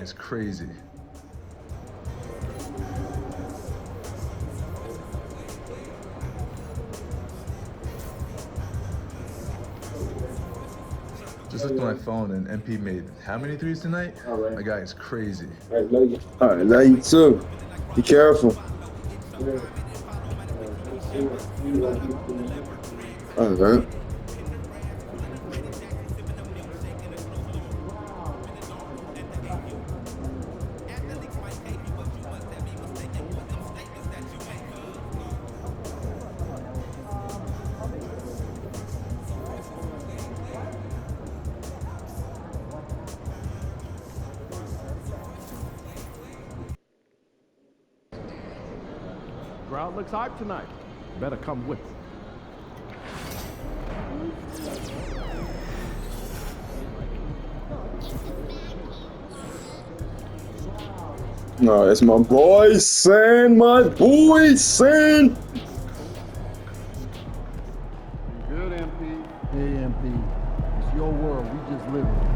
It's crazy. Just looked at my phone and MP made how many threes tonight? My guy is crazy. All right, love you too. Be careful. All right. Crowd looks hyped tonight. Better come with it. No, it's my boy, son. My boy, son. Good, MP. Hey, MP. It's your world. We just live it.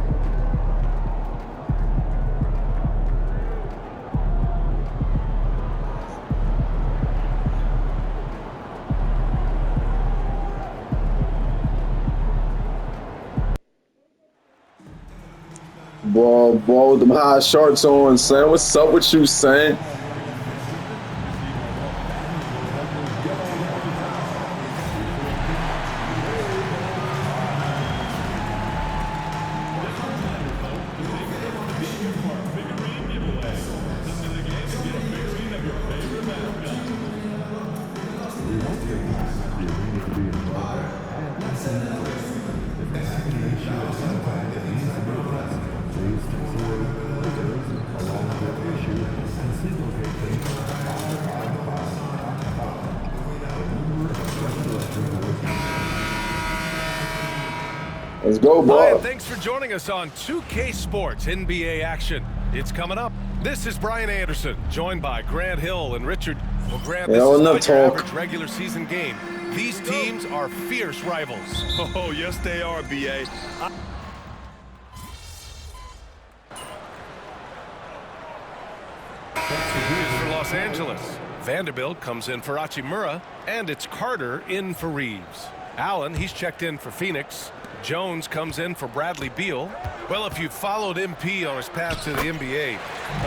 Boy, with them high shorts on, son. What's up with you, son? Let's go, boy. Hi, and thanks for joining us on 2K Sports NBA action. It's coming up. This is Brian Anderson, joined by Grant Hill and Richard. Well, Grant, this is not your average regular season game. These teams are fierce rivals. Oh, yes, they are, B.A. Here's for Los Angeles. Vanderbilt comes in for Hachimura, and it's Carter in for Reeves. Allen, he's checked in for Phoenix. Jones comes in for Bradley Beal. Well, if you've followed MP on his path to the NBA,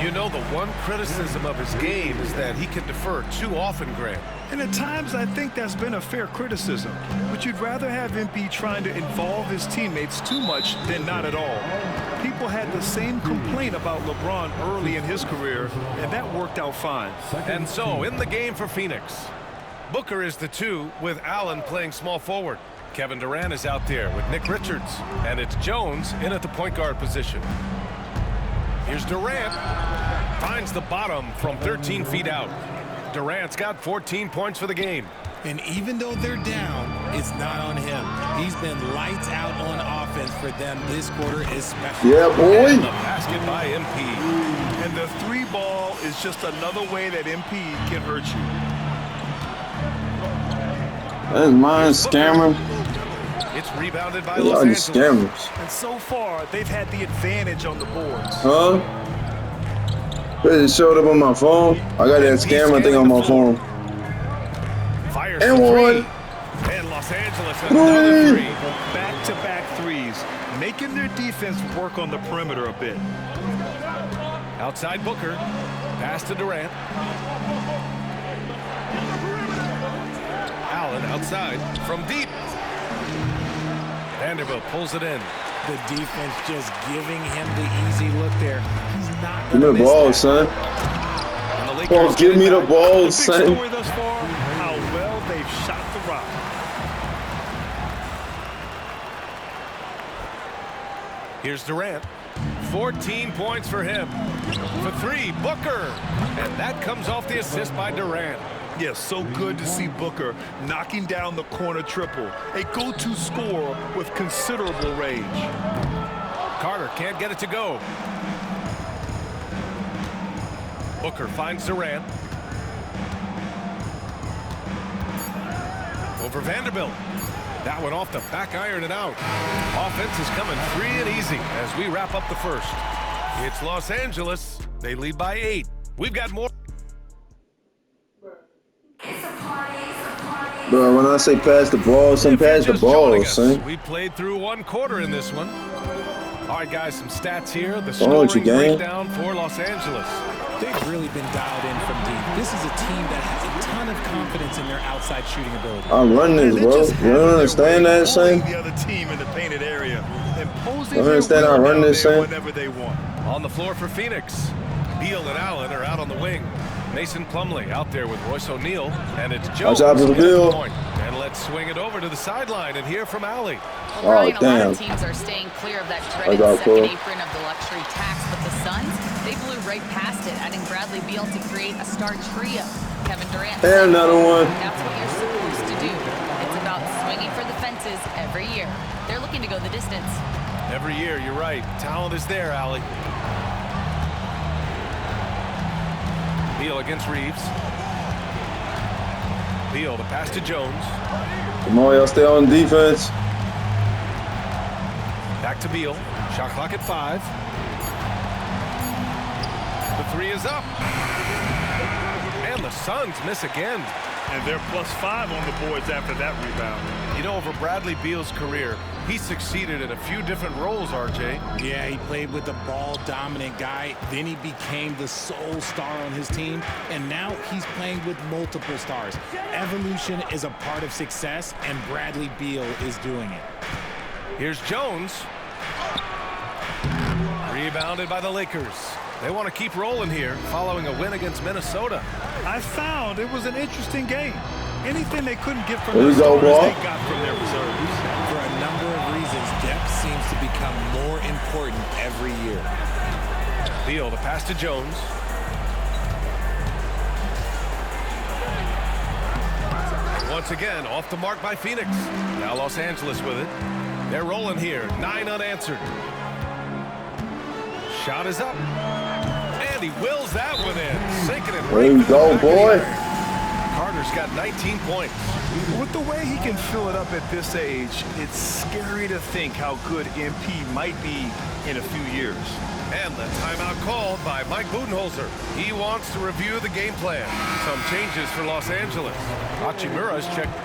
you know the one criticism of his game is that he can defer too often, Grant. And at times, I think that's been a fair criticism. But you'd rather have MP trying to involve his teammates too much than not at all. People had the same complaint about LeBron early in his career, and that worked out fine. And so, in the game for Phoenix, Booker is the 2 with Allen playing small forward. Kevin Durant is out there with Nick Richards, and it's Jones in at the point guard position. Here's Durant, finds the bottom from 13 feet out. Durant's got 14 points for the game. And even though they're down, it's not on him. He's been lights out on offense for them this quarter especially. Yeah, boy. And the basket by MP. And the 3 ball is just another way that MP can hurt you. That's mine, scammer. It's rebounded by Y'all Los these Angeles. scammers. And so far, they've had the advantage on the boards. Huh? It showed up on my phone. I got that scammer thing on my phone. Fires And for one. 3. And Los Angeles another 3. Back-to-back threes, making their defense work on the perimeter a bit. Outside Booker. Pass to Durant. Allen outside from deep. Vanderbilt pulls it in. The defense just giving him the easy look there. He's not Give me going to the miss ball, that. son. And the Oh, Lakers give get me it the back. ball, The big son. story thus far, how well they've shot the rock. Here's Durant. 14 points for him. For 3, Booker. And that comes off the assist by Durant. Yes, so good to see Booker knocking down the corner triple. A go-to scorer with considerable range. Carter can't get it to go. Booker finds Durant. Over Vanderbilt. That one off the back iron and out. Offense is coming free and easy as we wrap up the first. It's Los Angeles. They lead by 8. We've got more. Bro, when I say pass the ball, some If you're pass the just ball, joining us, son. we played through 1 quarter in this one. All right, guys, some stats here. The Don't scoring you, gang? breakdown for Los Angeles. They've really been dialed in from deep. This is a team that has a ton of confidence in their outside shooting ability. I'm running this, They're bro. just You having don't their understand way, that, son? bullying the other team in the painted area, imposing You their understand will how I run down this, there son? whenever they want. On the floor for Phoenix. Beal and Allen are out on the wing. Mason Plumlee out there with Royce O'Neal. And it's Jones Watch out for the at the Beal. point. And let's swing it over to the sideline and hear from Allie. Well, Brian, a lot damn. of teams are staying clear of that dreaded got second cool. apron of the luxury tax, but the Suns, they blew right past it, adding Bradley Beal to create a star trio. Kevin Durant. And another one. That's what you're supposed to do. It's about swinging for the fences every year. They're looking to go the distance. Every year, you're right. Talent is there, Allie. Beal against Reeves. Beal, the pass to Jones. Come on, y'all stay on defense. Back to Beal. Shot clock at 5. The 3 is up. And the Suns miss again. And they're +5 on the boards after that rebound. You know, over Bradley Beal's career, he succeeded in a few different roles, RJ. Yeah, he played with the ball-dominant guy. Then he became the sole star on his team. And now he's playing with multiple stars. Evolution is a part of success, and Bradley Beal is doing it. Here's Jones. Rebounded by the Lakers. They want to keep rolling here following a win against Minnesota. I found it was an interesting game. Anything they couldn't get from There their we go, starters, ball. they got from their reserves. For a number of reasons, depth seems to become more important every year. Beal, the pass to Jones. Once again, off the mark by Phoenix. Now Los Angeles with it. They're rolling here. 9 unanswered. Shot is up. And he wills that one in. Sinking it right There you into the go, back of the boy. iron. Carter's got 19 points. With the way he can fill it up at this age, it's scary to think how good MP might be in a few years. And the timeout called by Mike Budenholzer. He wants to review the game plan. Some changes for Los Angeles. Hachimura's checked.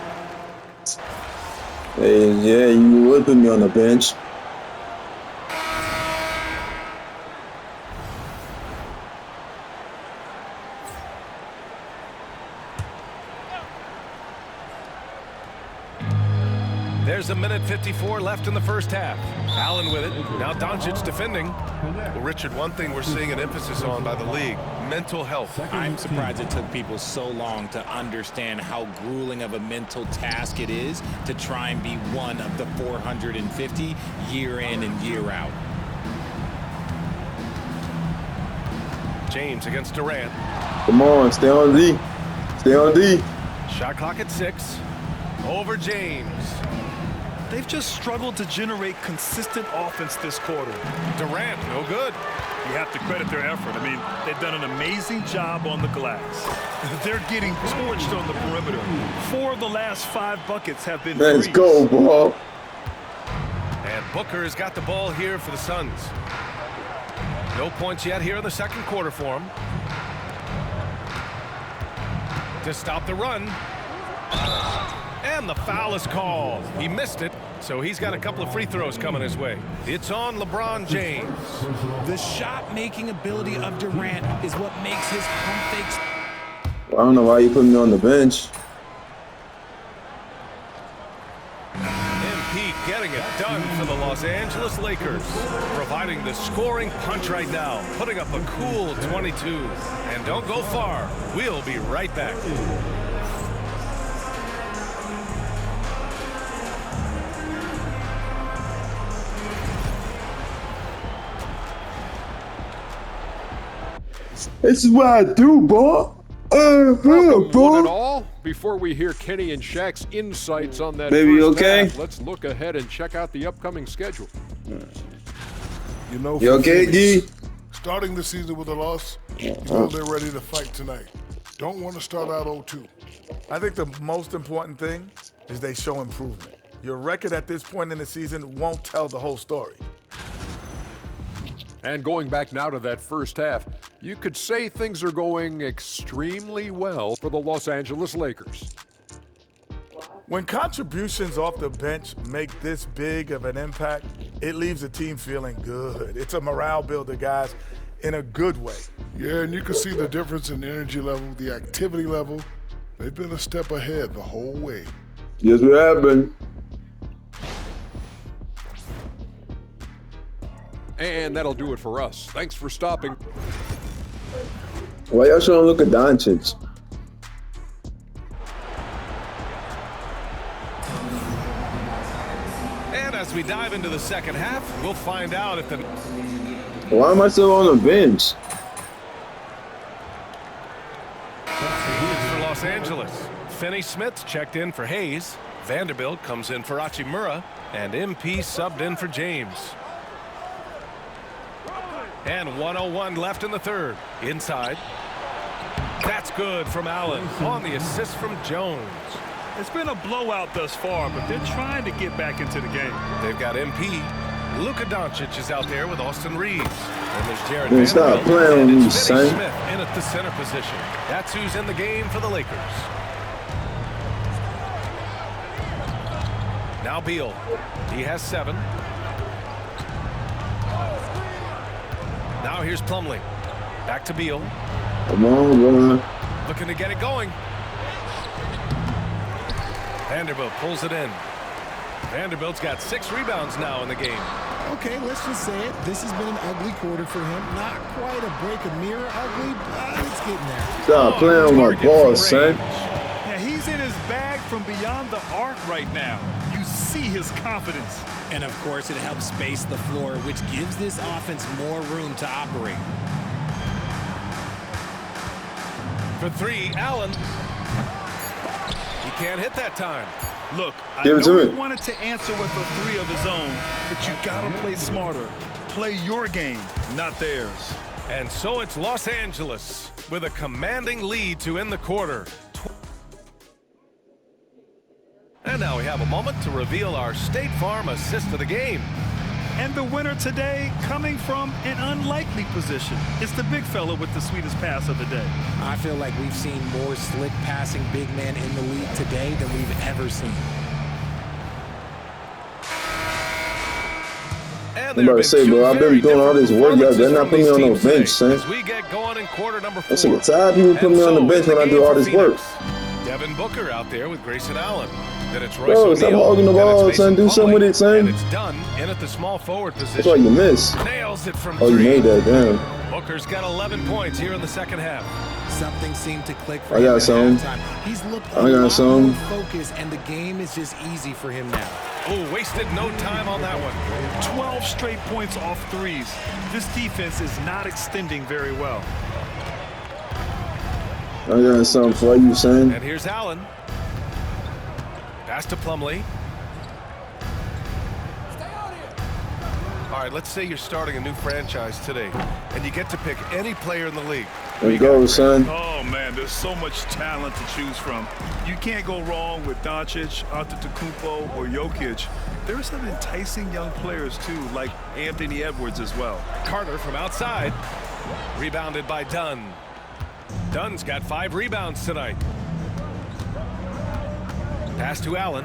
Hey, yeah, you would put me on the bench. There's a minute 54 left in the first half. Allen with it. Now Doncic defending. Well, Richard, one thing we're seeing an emphasis on by the league, mental health. I'm surprised it took people so long to understand how grueling of a mental task it is to try and be one of the 450 year in and year out. James against Durant. Come on, stay on D. Stay on D. Shot clock at 6. Over James. They've just struggled to generate consistent offense this quarter. Durant, no good. You have to credit their effort. I mean, they've done an amazing job on the glass. They're getting torched on the perimeter. 4 of the last 5 buckets have been Let's threes. go, ball. And Booker's got the ball here for the Suns. No points yet here in the second quarter for him. To stop the run. And the foul is called. He missed it, so he's got a couple of free throws coming his way. It's on LeBron James. The shot-making ability of Durant is what makes his pump fakes. I don't know why you put me on the bench. MP getting it done for the Los Angeles Lakers. Providing the scoring punch right now. Putting up a cool 22. And don't go far. We'll be right back. This is what I do, boy. Welcome, boy. one and all. Before we hear Kenny and Shaq's insights on that Baby, first okay? half, let's look ahead and check out the upcoming schedule. You know, You for okay, Phoenix, D? starting the season with a loss, well, they're ready to fight tonight. Don't want to start out 0-2. I think the most important thing is they show improvement. Your record at this point in the season won't tell the whole story. And going back now to that first half, you could say things are going extremely well for the Los Angeles Lakers. When contributions off the bench make this big of an impact, it leaves the team feeling good. It's a morale builder, guys, in a good way. Yeah, and you can see the difference in energy level, the activity level. They've been a step ahead the whole way. Yes, we have been. And that'll do it for us. Thanks for stopping. Why y'all showing Luka Doncic? And as we dive into the second half, we'll find out if the... Why am I still on the bench? For Los Angeles, Finney Smith checked in for Hayes. Vanderbilt comes in for Hachimura, and MP subbed in for James. And 1:01 left in the third. Inside. That's good from Allen on the assist from Jones. It's been a blowout thus far, but they're trying to get back into the game. They've got MP. Luka Doncic is out there with Austin Reeves. And there's Jared Man, stop playing with me, and son. Smith in at the center position. That's who's in the game for the Lakers. Now Beal. He has 7. Now here's Plumlee. Back to Beal. Come on, boy. Looking to get it going. Vanderbilt pulls it in. Vanderbilt's got 6 rebounds now in the game. Okay, let's just say it. This has been an ugly quarter for him. Not quite a break a mirror ugly, but it's getting there. Stop playing with my ball, son. Yeah, he's in his bag from beyond the arc right now. You see his confidence. And of course, it helps space the floor, which gives this offense more room to operate. For 3, Allen. He can't hit that time. Look, I Give it know to he me. wanted to answer with a 3 of his own, but you gotta play smarter. Play your game, not theirs. And so it's Los Angeles with a commanding lead to end the quarter. And now we have a moment to reveal our State Farm assist of the game. And the winner today coming from an unlikely position. It's the big fella with the sweetest pass of the day. I feel like we've seen more slick passing big men in the league today than we've ever seen. And I'm about to say, bro, I've been doing all this work. Y'all better not put me on no bench, son. As we get going in quarter number 4. I'm sick of tired of people putting me on the bench when I do all this work. Devin Booker out there with Grayson Allen. Then it's Royce Bro, stop O'Neal, hogging the then it's ball, Mason son. Do something with it, son. And it's done in at the small forward position. That's why you miss. Nails it from Oh, 3. you made that, damn. Booker's got 11 points here in the second half. Something seemed to click for I him got at some. halftime. He's looked I got some. more focused, and the game is just easy for him now. Oh, wasted no time on that one. 12 straight points off 3s. This defense is not extending very well. I got something for you, son. And here's Allen. Pass to Plumlee. All right, let's say you're starting a new franchise today, and you get to pick any player in the league. Let's go, son. Oh, man, there's so much talent to choose from. You can't go wrong with Doncic, Antetokounmpo, or Jokic. There are some enticing young players, too, like Anthony Edwards as well. Carter from outside. Rebounded by Dunn. Dunn's got 5 rebounds tonight. Pass to Allen.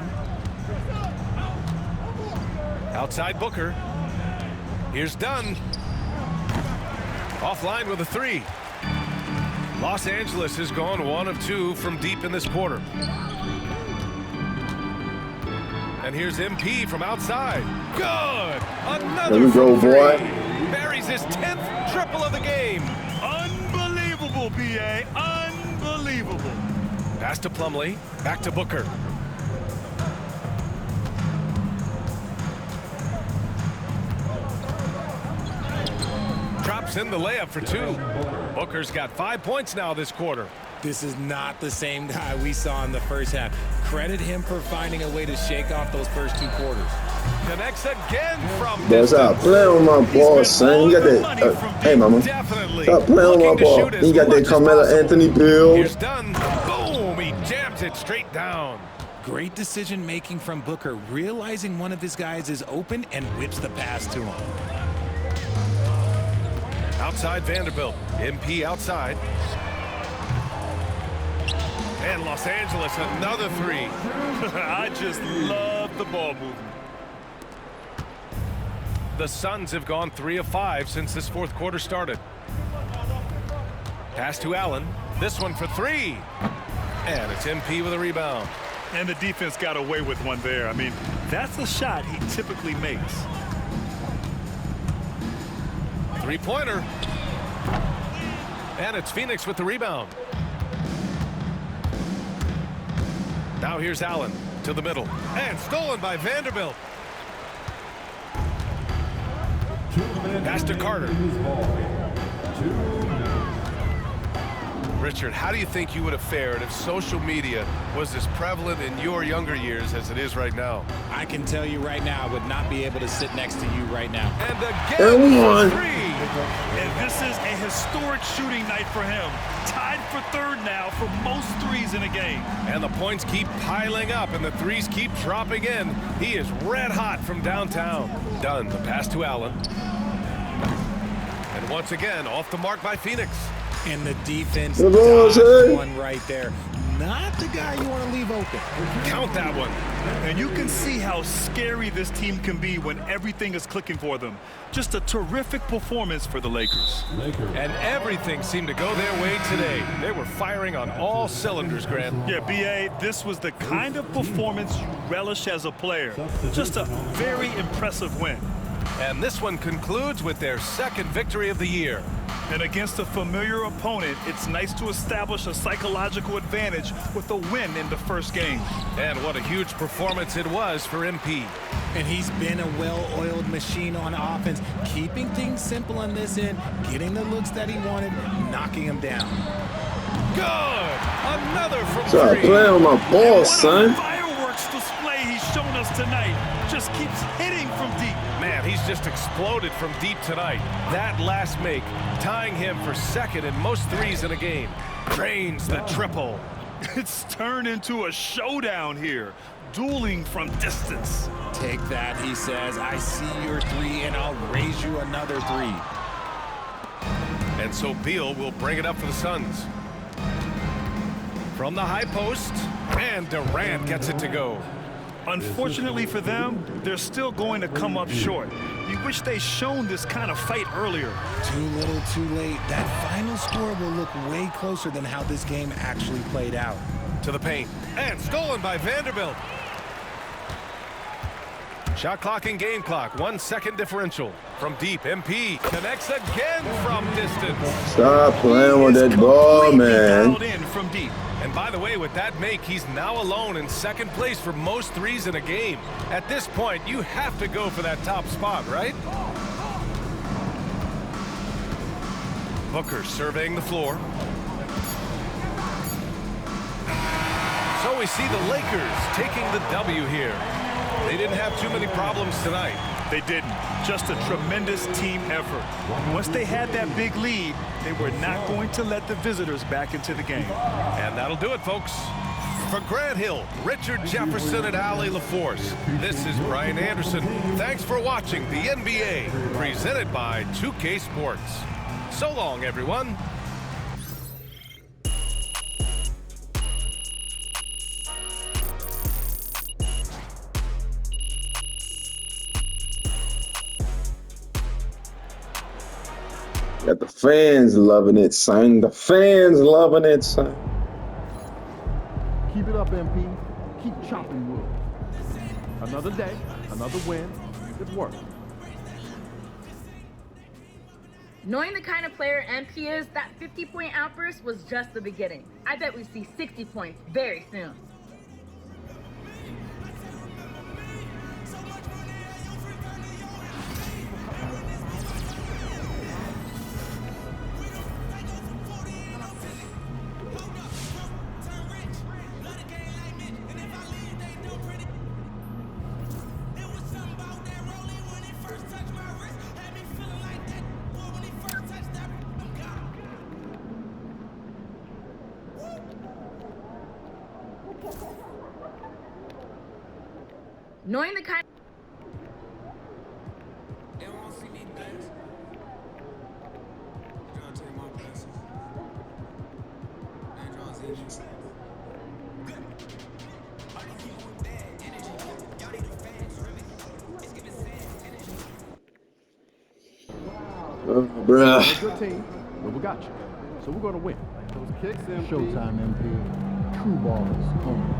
Outside Booker. Here's Dunn. Offline with a 3. Los Angeles has gone 1 of 2 from deep in this quarter. And here's MP from outside. Good. Another There we go, from 3. boy. Buries his 10th triple of the game. Unbelievable, B.A. Unbelievable. Pass to Plumlee. Back to Booker. Drops in the layup for 2. Booker's got 5 points now this quarter. This is not the same guy we saw in the first half. Credit him for finding a way to shake off those first 2 quarters. Connects again from That's out. Playing with my ball, son. You got that. Hey, mama. Stop playing with my ball. You got that Carmelo Anthony Bill. Here's Dunn. Boom. He jams it straight down. Great decision making from Booker, realizing one of his guys is open and whips the pass to him. Outside Vanderbilt. MP outside. And Los Angeles, another three. I just love the ball movement. The Suns have gone 3 of 5 since this fourth quarter started. Pass to Allen. This one for three. And it's MP with a rebound. And the defense got away with one there. I mean, that's a shot he typically makes. Three-pointer. And it's Phoenix with the rebound. Now here's Allen to the middle. And stolen by Vanderbilt. Pass to Carter. Richard, how do you think you would have fared if social media was as prevalent in your younger years as it is right now? I can tell you right now, I would not be able to sit next to you right now. And again for three. And this is a historic shooting night for him. Tied for third now for most threes in a game. And the points keep piling up and the threes keep dropping in. He is red hot from downtown. Done. The pass to Allen. And once again, off the mark by Phoenix. And the defense dodged one right there. Not the guy you want to leave open. Count that one. And you can see how scary this team can be when everything is clicking for them. Just a terrific performance for the Lakers. And everything seemed to go their way today. They were firing on all cylinders, Grant. Yeah, B.A., this was the kind of performance you relish as a player. Just a very impressive win. And this one concludes with their second victory of the year. And against a familiar opponent, it's nice to establish a psychological advantage with a win in the first game. And what a huge performance it was for MP. And he's been a well-oiled machine on offense, keeping things simple on this end, getting the looks that he wanted, knocking him down. Good! Another from Stop three. playing with my ball, son. Fireworks display he's shown us tonight. Just keeps hitting from deep. Man, he's just exploded from deep tonight. That last make, tying him for second in most threes in a game. Drains the triple. It's turned into a showdown here. Dueling from distance. Take that, he says. I see your three, and I'll raise you another three. And so Beal will bring it up for the Suns. From the high post, and Durant gets it to go. Unfortunately for them, they're still going to come up short. You wish they'd shown this kind of fight earlier. Too little, too late. That final score will look way closer than how this game actually played out. To the paint, and stolen by Vanderbilt. Shot clock and game clock, 1 second differential. From deep, MP connects again from distance. Stop playing with that ball, man. In from deep. And by the way, with that make, he's now alone in second place for most threes in a game. At this point, you have to go for that top spot, right? Booker surveying the floor. So we see the Lakers taking the W here. They didn't have too many problems tonight. They didn't. Just a tremendous team effort. Once they had that big lead, they were not going to let the visitors back into the game. And that'll do it, folks. For Grant Hill, Richard Jefferson, and Ali LaForce, this is Brian Anderson. Thanks for watching the NBA, presented by 2K Sports. So long, everyone. Got the fans loving it, son. The fans loving it, son. Keep it up, MP. Keep chopping wood. Another day, another win. It worked. Knowing the kind of player MP is, that 50-point outburst was just the beginning. I bet we see 60 points very soon. Knowing the kind Bruh. We're a good team, but we got you. So we're going to win. Those kicks, MP. Showtime, MP. True ballers only.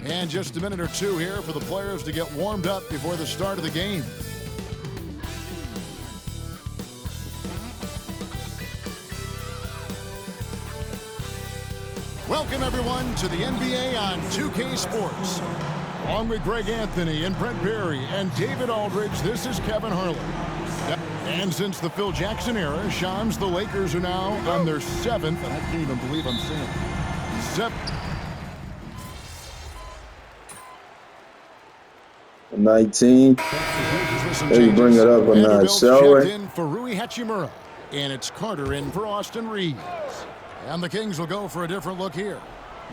And just a minute or two here for the players to get warmed up before the start of the game. Welcome, everyone, to the NBA on 2K Sports. Along with Greg Anthony and Brent Berry and David Aldridge, this is Kevin Harlan. And since the Phil Jackson era, Shams, the Lakers are now on their 7th. I can't even believe I'm saying it. 19. Maybe bring it up a notch, shall we? In for Rui Hachimura, and it's Carter in for Austin Reeves. And the Kings will go for a different look here.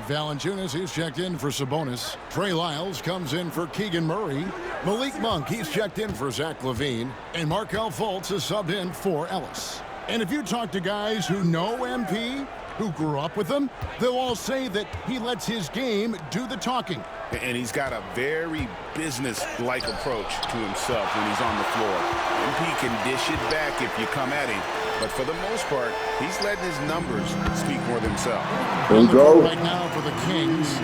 Valanciunas, he's checked in for Sabonis. Trey Lyles comes in for Keegan Murray. Malik Monk, he's checked in for Zach LaVine. And Markelle Fultz is subbed in for Ellis. And if you talk to guys who know MP, who grew up with him, they'll all say that he lets his game do the talking. And he's got a very business-like approach to himself when he's on the floor. MP can dish it back if you come at him. But for the most part, he's letting his numbers speak for themselves. There we go. Right now for the Kings.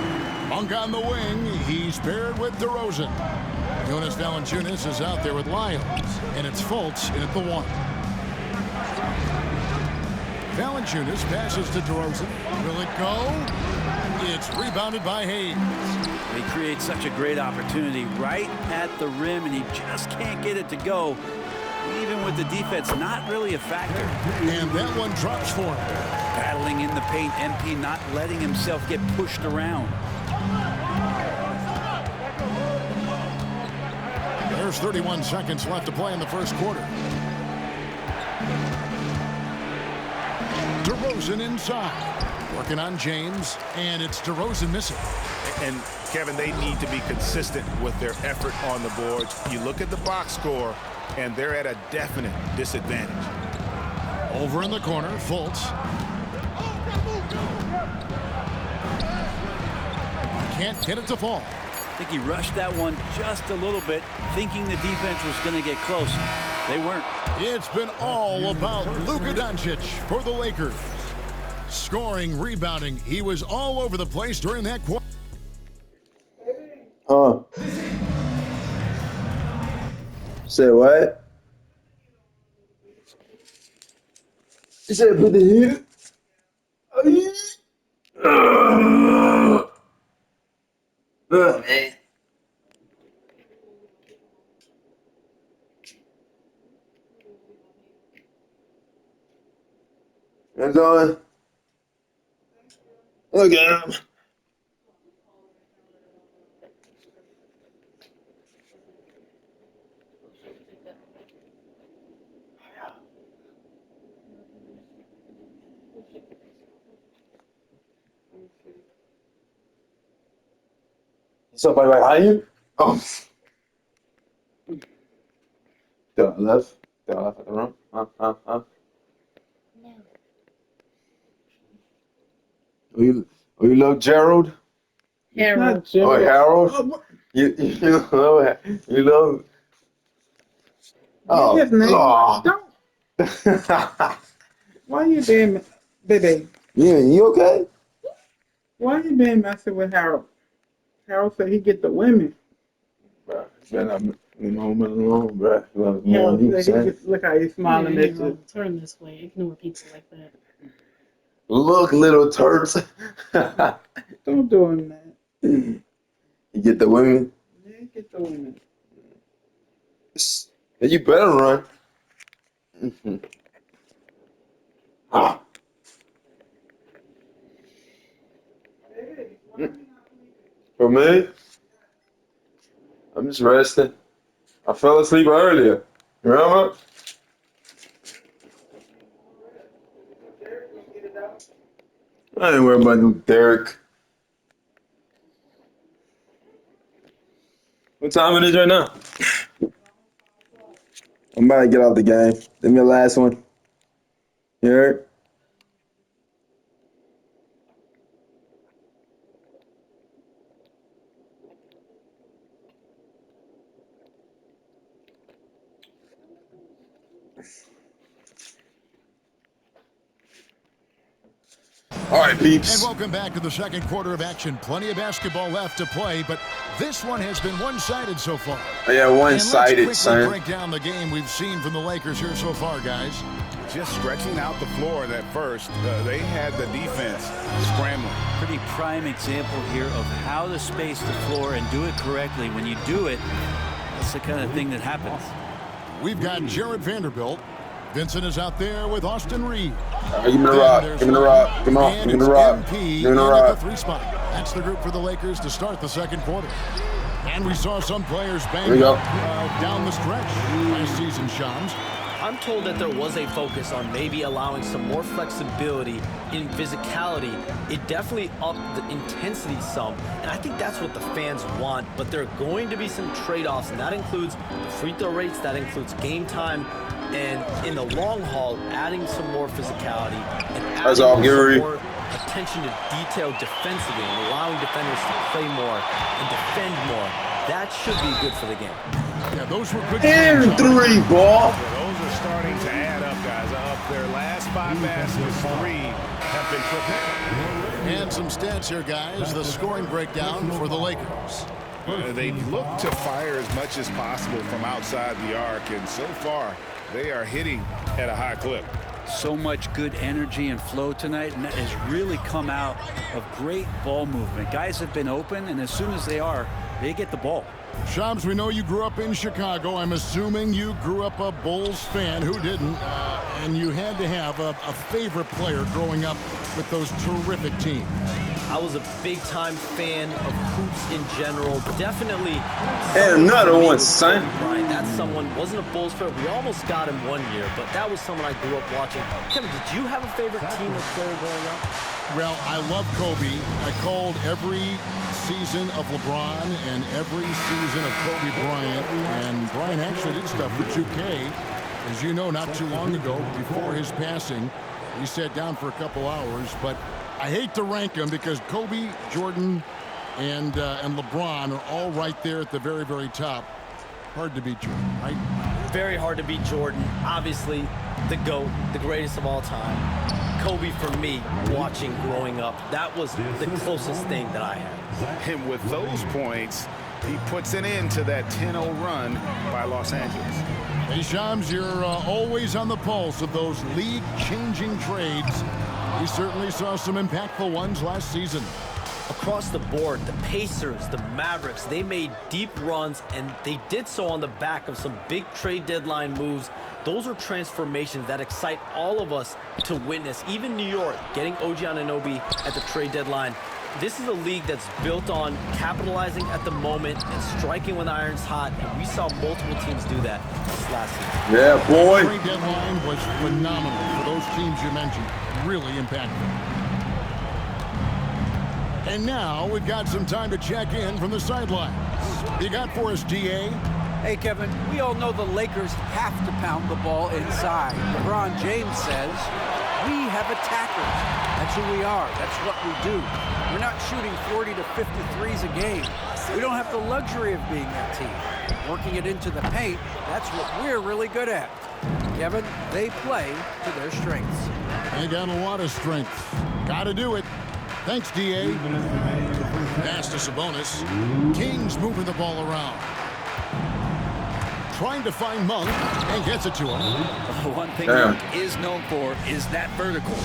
Monk on the wing. He's paired with DeRozan. Jonas Valanciunas is out there with Lyles. And it's Fultz in at the 1. Valanciunas passes to DeRozan. Will it go? It's rebounded by Hayes. He creates such a great opportunity right at the rim, and he just can't get it to go. Even with the defense, not really a factor. And that one drops for him. Battling in the paint, MP not letting himself get pushed around. There's 31 seconds left to play in the first quarter. DeRozan inside. Working on James, and it's DeRozan missing. And, Kevin, they need to be consistent with their effort on the boards. You look at the box score, and they're at a definite disadvantage. Over in the corner, Fultz. Can't get it to fall. I think he rushed that one just a little bit, thinking the defense was going to get close. They weren't. It's been all about Luka Doncic for the Lakers. Scoring, rebounding. He was all over the place during that quarter. Say what? You said put the heat. Man. That's on. Look at him. Somebody right behind you? Oh. To the left? To the left of the room? No. You love Gerald? Harold. Oh, Harold? You love you love. Oh, His name. oh. Don't. Why you doing, baby? Yeah, you okay? Why you been messing with Harold? Harold said he get the women. Bro, man, I'm home alone, bro. Harold said he just look how he's smiling at you. Turn this way. Ignore people like that. Look, little turds. Don't do him that. You get the women. Yeah, get the women. You better run. Ah. For me, I'm just resting. I fell asleep earlier. Remember? I ain't worried about no Derek. What time it is right now? I'm about to get off the game. Give me the last one. You heard? All right, peeps. And welcome back to the second quarter of action. Plenty of basketball left to play, but this one has been one-sided so far. Yeah, one-sided, son. Let's quickly break down the game we've seen from the Lakers here so far, guys. Just stretching out the floor at first. They had the defense scrambling. Pretty prime example here of how to space the floor and do it correctly. When you do it, that's the kind of thing that happens. We've got Jared Vanderbilt. Vincent is out there with Austin Reed. Give me the rock. Give me the rock. Come on. Give me the rock. Give me the rock. The three spot. That's the group for the Lakers to start the second quarter. And we saw some players bang up down the stretch last season, Shams. I'm told that there was a focus on maybe allowing some more flexibility in physicality. It definitely upped the intensity some, and I think that's what the fans want, but there are going to be some trade-offs, and that includes the free throw rates, that includes game time, and in the long haul, adding some more physicality and adding some more attention to detail defensively and allowing defenders to play more and defend more. That should be good for the game. Yeah, those were good. And three ball. Those are starting to add up, guys. Up their last 5 baskets, 3 have been triple. And some stats here, guys. The scoring breakdown for the Lakers. They look to fire as much as possible from outside the arc, and so far, they are hitting at a high clip. So much good energy and flow tonight, and that has really come out of great ball movement. Guys have been open, and as soon as they are, they get the ball. Shams, we know you grew up in Chicago. I'm assuming you grew up a Bulls fan. Who didn't? And you had to have a favorite player growing up with those terrific teams. I was a big-time fan of hoops in general. Definitely. And another one, son. Right, that's someone, wasn't a Bulls fan. We almost got him one year, but that was someone I grew up watching. Kevin, did you have a favorite team or player growing up? Well, I love Kobe. I called every season of LeBron and every season of Kobe Bryant. And Bryant actually did stuff for 2K. As you know, not too long ago, before his passing, he sat down for a couple hours. But I hate to rank them because Kobe, Jordan, and LeBron are all right there at the very, very top. Hard to beat Jordan, right? Very hard to beat Jordan. Obviously, the GOAT, the greatest of all time. Kobe, for me, watching growing up, that was the closest thing that I had. And with those points, he puts an end to that 10-0 run by Los Angeles. Hey, Shams, you're always on the pulse of those league-changing trades. We certainly saw some impactful ones last season. Across the board, the Pacers, the Mavericks, they made deep runs, and they did so on the back of some big trade deadline moves. Those are transformations that excite all of us to witness. Even New York getting OG Anunoby at the trade deadline. This is a league that's built on capitalizing at the moment and striking when the iron's hot, and we saw multiple teams do that this last season. Yeah, boy. The trade deadline was phenomenal for those teams you mentioned. Really impactful. And now we've got some time to check in from the sidelines. You got for us, DA? Hey, Kevin, we all know the Lakers have to pound the ball inside. LeBron James says, we have attackers. That's who we are. That's what we do. We're not shooting 40 to 53s a game. We don't have the luxury of being that team. Working it into the paint, that's what we're really good at. Kevin, they play to their strengths. They got a lot of strength. Got to do it. Thanks, D.A. Pass to Sabonis. Kings moving the ball around. Trying to find Monk and gets it to him. One thing Monk is known for is that vertical.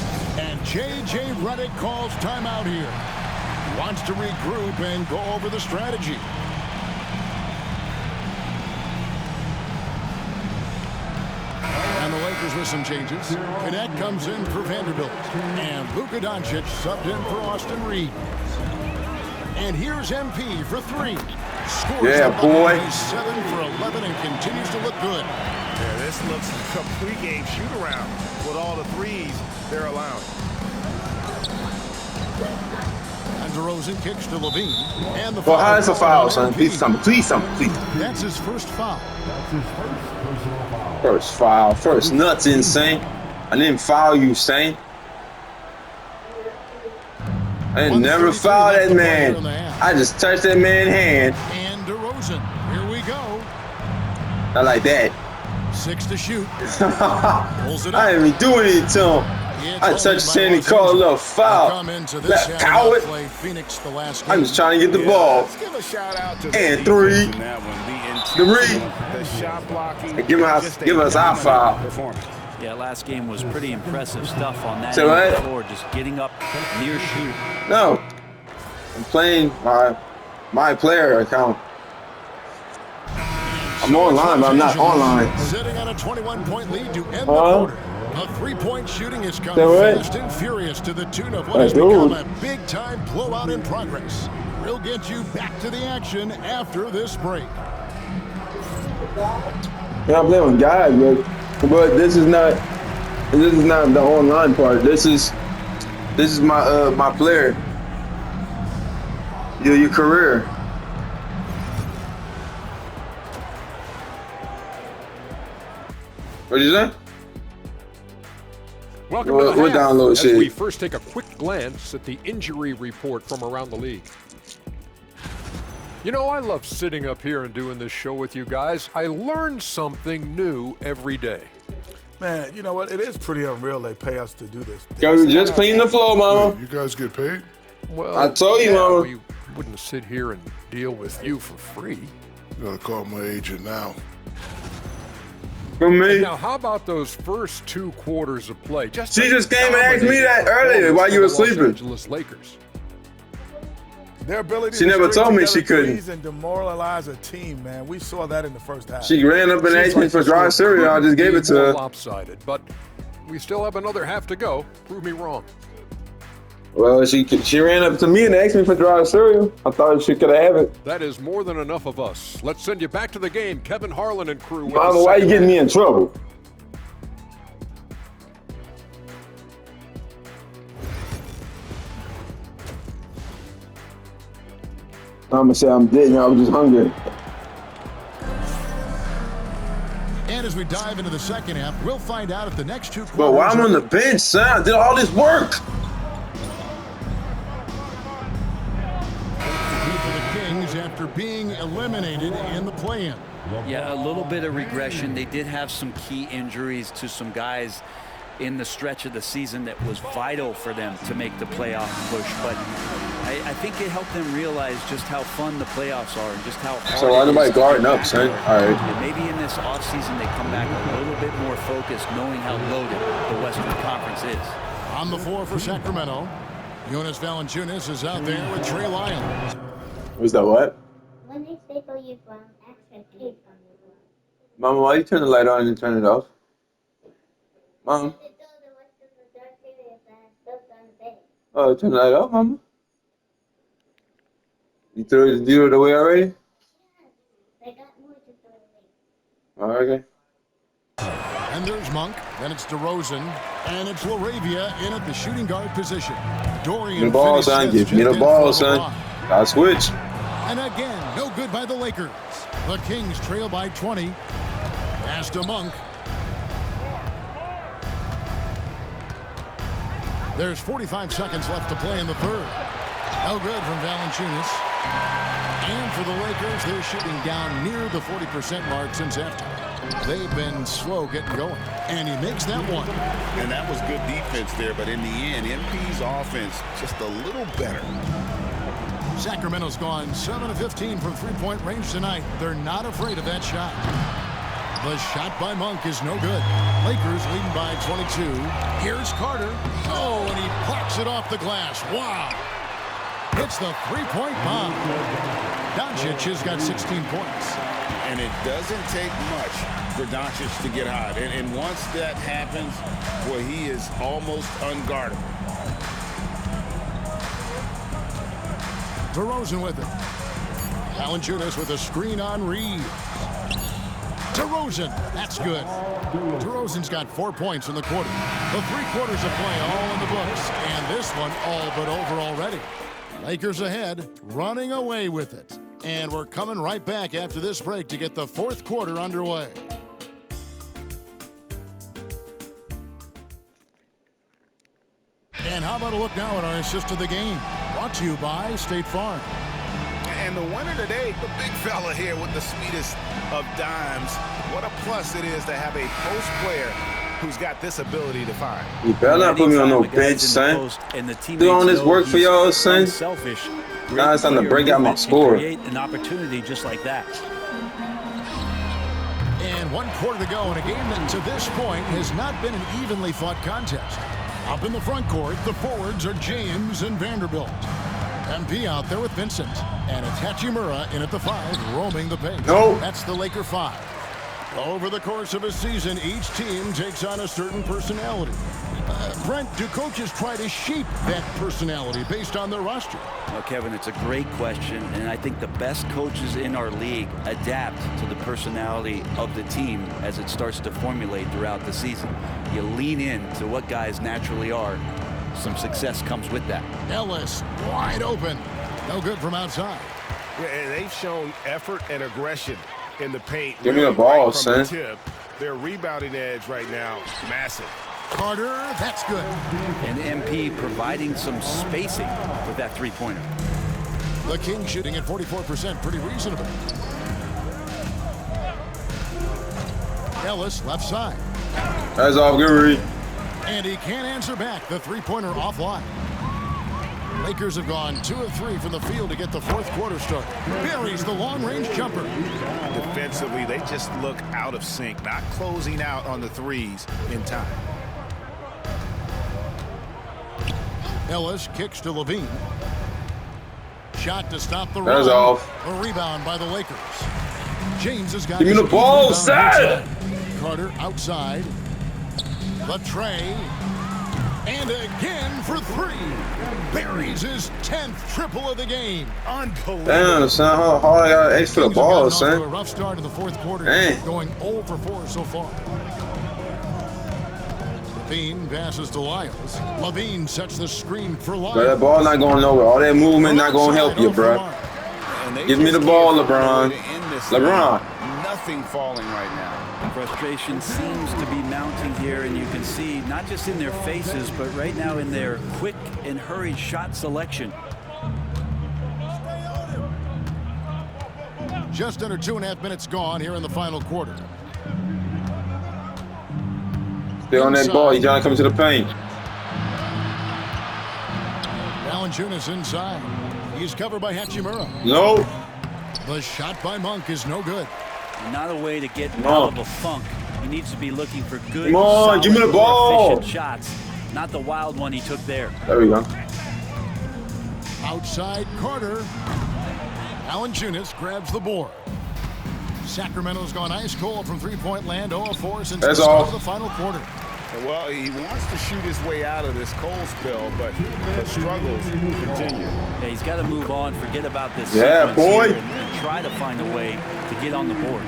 And J.J. Redick calls timeout here. Wants to regroup and go over the strategy. And the Lakers with some changes. Connect comes in for Vanderbilt. And Luka Doncic subbed in for Austin Reeves. And here's MP for 3. Scores boy. He's 7 for 11 and continues to look good. Yeah, this looks like a pregame shoot-around with all the threes they're allowing. And DeRozan kicks to Levine. And the well, how is a foul, son? Please something. Please something. Please. That's his first foul. That's his first personal foul. First foul. First nuts, insane. I didn't foul you, Saint. I didn't never foul that man. I just touched that man's hand. And DeRozan. Here we go. Not like that. 6 to shoot. Pulls it up. I didn't even do anything to him. I touched his hand and called a little foul. That coward. I'm just trying to get the ball. And 3. The shot blocking. Give us our foul. Yeah, last game was pretty impressive stuff on that floor, just getting up near shoot. No, I'm playing my player account. I'm online, but I'm not online. Sitting on a 21-point lead to end the quarter. A 3-point shooting has come fast and furious to the tune of what has become a big-time blowout in progress. We'll get you back to the action after this break. Yeah, I'm playing with guys, but this is not the online part. This is my player. Your career. What'd you say? Welcome to the half, as we first take a quick glance at the injury report from around the league. You know, I love sitting up here and doing this show with you guys. I learn something new every day. Man, you know what? It is pretty unreal they pay us to do this. Yo, just clean the floor, mama. You guys get paid? Well, I told you, mama. We wouldn't sit here and deal with you for free. You gotta call my agent now. From me. And now, how about those first 2 quarters of play? She just came and asked me that earlier while you were sleeping. Los Angeles Lakers. Their ability she never told me she couldn't. And demoralize a team, man. We saw that in the first half. She ran up and asked me for dry cereal. I just gave it to her. Lopsided, but we still have another half to go. Prove me wrong. Well, she ran up to me and asked me for dry cereal. I thought she could have it. That is more than enough of us. Let's send you back to the game, Kevin Harlan and crew. Mama, why are you getting me in trouble? I'm gonna say I'm dead. I was just hungry. And as we dive into the second half, we'll find out if the next 2 quarters. But why I'm on the bench, son? I did all this work. After being eliminated in the play-in. Yeah, a little bit of regression. They did have some key injuries to some guys in the stretch of the season that was vital for them to make the playoff push. But I think it helped them realize just how fun the playoffs are and just how hard. So why nobody guarding up, son? All right. And maybe in this offseason they come back a little bit more focused, knowing how loaded the Western Conference is. On the floor for Sacramento, Jonas Valanciunas is out there with Trey Lyles. Was that what? When they say for you from extra tape on the floor. Mama, why you turn the light on and turn it off? Mom. Oh, turn the light off, Mama? You threw it away already? Yeah, they got more to throw away. Oh, okay. And there's Monk, then it's DeRozan, and it's LaRavia in at the shooting guard position. Dorian. The ball, son. Give me the ball, son. I'll switch. And again, no good by the Lakers. The Kings trail by 20. Pass to Monk. There's 45 seconds left to play in the third. No good from Valanciunas. And for the Lakers, they're shooting down near the 40% mark since halftime. They've been slow getting going, and he makes that one. And that was good defense there, but in the end, MP's offense just a little better. Sacramento's gone 7 of 15 from three-point range tonight. They're not afraid of that shot. The shot by Monk is no good. Lakers leading by 22. Here's Carter. Oh, and he plucks it off the glass. Wow. It's the three-point bomb. Doncic has got 16 points. And it doesn't take much for Doncic to get hot. And once that happens, boy, he is almost unguardable. DeRozan with it. Valanciunas with a screen on Reed. DeRozan, that's good. DeRozan's got 4 points in the quarter. The 3 quarters of play all in the books, and this one all but over already. Lakers ahead, running away with it. And we're coming right back after this break to get the fourth quarter underway. And how about a look now at our assist of the game? Brought to you by State Farm. And the winner today, the big fella here with the sweetest of dimes. What a plus it is to have a post player who's got this ability to find. You better not put me on no bench, son. Doing this work for y'all, son. Now it's time to break out my score. Create an opportunity just like that. And 1 quarter to go in a game that to this point has not been an evenly fought contest. Up in the front court, the forwards are James and Vanderbilt. MP out there with Vincent. And it's Hachimura in at the 5, roaming the paint. Nope. That's the Laker 5. Over the course of a season, each team takes on a certain personality. Brent, do coaches try to shape that personality based on their roster? Well, Kevin, it's a great question, and I think the best coaches in our league adapt to the personality of the team as it starts to formulate throughout the season. You lean in to what guys naturally are. Some success comes with that. Ellis, wide open. No good from outside. Yeah, and they've shown effort and aggression in the paint. Give me the ball, right son. The their rebounding edge right now, massive. Carter, that's good. And MP providing some spacing with that three-pointer. The Kings shooting at 44%, pretty reasonable. Ellis, left side. That's all good, Reed. And he can't answer back. The three-pointer offline. Lakers have gone 2 of 3 from the field to get the fourth quarter started. Buries the long-range jumper. Defensively, they just look out of sync, not closing out on the threes in time. Ellis kicks to Levine. Shot to stop the run. That's off. A rebound by the Lakers. James has got. Give me the ball, son. Carter outside. The tray. And again for 3. Buries his 10th triple of the game. Unbelievable. Damn, son, how hard I got to ace for the ball, son. A rough start in the fourth quarter. Dang. Going 0 for 4 so far. Levine passes to Lyles. Levine sets the screen for Lyles. But that ball not going nowhere. All that movement not going to help you, bro. Give me the ball, LeBron. LeBron. Nothing falling right now. Frustration seems to be mounting here, and you can see not just in their faces, but right now in their quick and hurried shot selection. Just under 2.5 minutes gone here in the final quarter. Stay on that ball. He's trying to come to the paint. Valanciunas inside. He's covered by Hachimura. No. The shot by Monk is no good. Not a way to get out of a funk. He needs to be looking for good, come on, give me the ball. Efficient shots, not the wild one he took there. There we go. Outside Carter. Valanciunas grabs the board. Sacramento's gone ice cold from three-point land. 0 of 4 since the start of the final quarter. Well, he wants to shoot his way out of this cold spell, but the struggles continue. Yeah, he's got to move on, forget about this. Yeah, boy. And try to find a way to get on the board.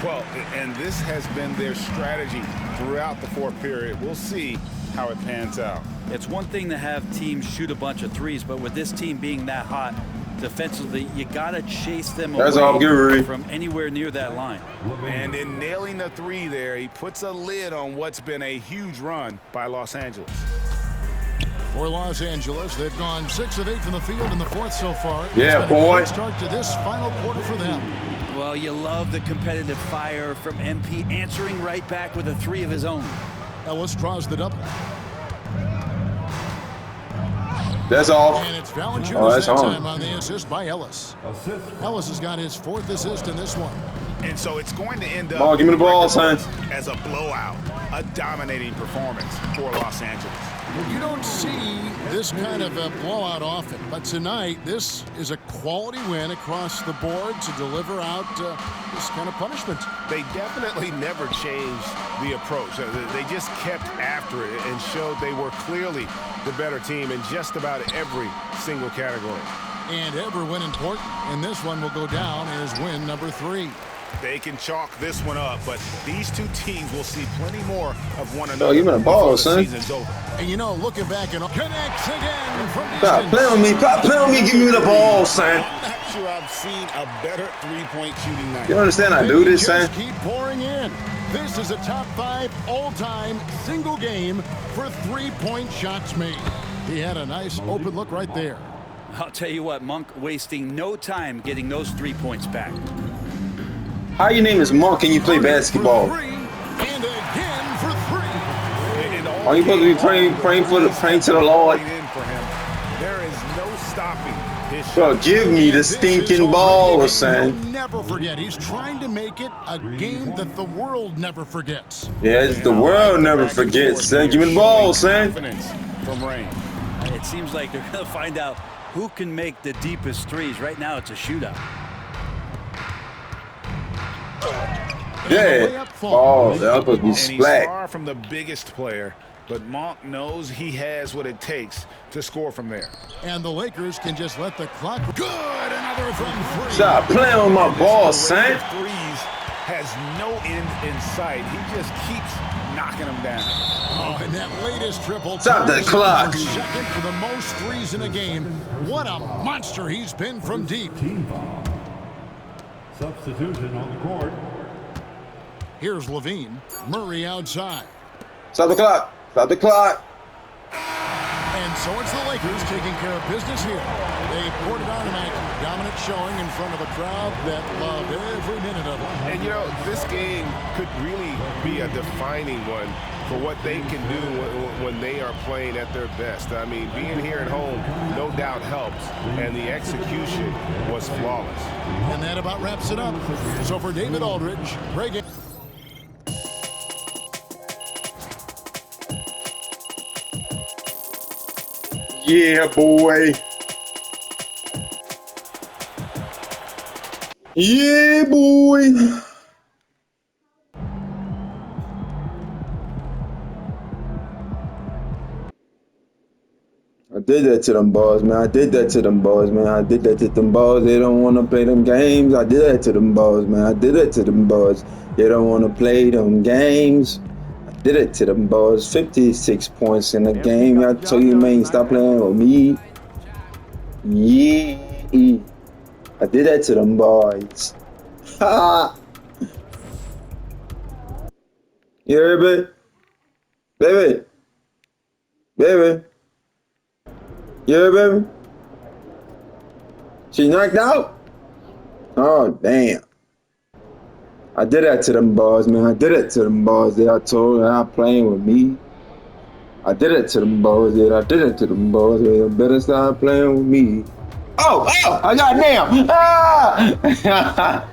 Well, and this has been their strategy throughout the fourth period. We'll see how it pans out. It's one thing to have teams shoot a bunch of threes, but with this team being that hot, defensively, you got to chase them away from anywhere near that line. And in nailing the 3 there, he puts a lid on what's been a huge run by Los Angeles. For Los Angeles, they've gone 6 of 8 from the field in the fourth so far. Yeah, boy. Start to this final quarter for them. Well, you love the competitive fire from MP, answering right back with a 3 of his own. Ellis draws the double. That's all. And it's Valanciunas Oh, that's that on. time on the assist by Ellis. Ellis has got his 4th assist in this one. And so it's going to end up Ball, give me the ball, son. as a blowout, a dominating performance for Los Angeles. You don't see this kind of a blowout often, but tonight this is a quality win across the board to deliver out this kind of punishment. They definitely never changed the approach. They just kept after it and showed they were clearly the better team in just about every single category. And every win important, and this one will go down as win number 3. They can chalk this one up, but these two teams will see plenty more of one another. Oh, give me the ball, son. Season's over. And you know, looking back and connects again from Stop playing with me. Stop playing with me. Give me the ball, son. I'm not sure I've seen a better three-point shooting night. You understand I do this, son? Keep pouring in. This is a top 5 all-time single game for 3-point shots made. He had a nice open look right there. I'll tell you what, Monk wasting no time getting those 3 points back. How your name is Monk and you play basketball? And again for 3. Are you supposed to be praying to the Lord? There is no stopping this. Bro, give me the stinking ball, son. Never forget, he's trying to make it a game that the world never forgets. Yeah, the world never forgets, son. Give me the ball, son. From Rain. It seems like they're going to find out who can make the deepest threes. Right now, it's a shootout. Yeah. Oh, that was be And he's splat. far from the biggest player, but Monk knows he has what it takes to score from there. And the Lakers can just let the clock. Good, another from 3. Stop playing with my ball, son. Threes has no end in sight. He just keeps knocking them down. Oh, and that latest triple. Stop the clock. Second for the most threes in a game. What a monster he's been from deep. Substitution on the court. Here's Levine. Murray outside. Stop the clock. Stop the clock. And so it's the Lakers taking care of business here. They poured it on tonight. Dominant showing in front of a crowd that loved every minute of it. And you know, this game could really be a defining one for what they can do when they are playing at their best. I mean, being here at home no doubt helps, and the execution was flawless. And that about wraps it up. So for David Aldridge, great game. Yeah, boy. Yeah, boy. I did that to them boys, man. I did that to them boys, man. I did that to them boys. They don't want to play them games. I did that to them boys, man. I did that to them boys. They don't want to play them games. I did it to them boys. 56 points in the game. I told you, man, stop playing with me. Yeah. I did that to them boys. Ha! You heard me? Baby. Baby. You heard me? She knocked out? Oh, damn. I did that to them boys, man. I did it to them boys that I told them not playing with me. I did it to them boys that I did it to them boys that you better stop playing with me. Oh, I got damn. Ah!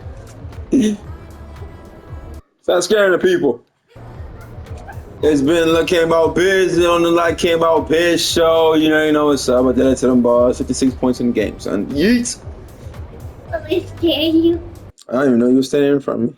Stop scaring the people. It's been came out Biz on the came out Biz show. You know what's up. I did it to them boys. 56 points in the game, son. Yeet. Are they scaring you? I don't even know you were standing in front of me.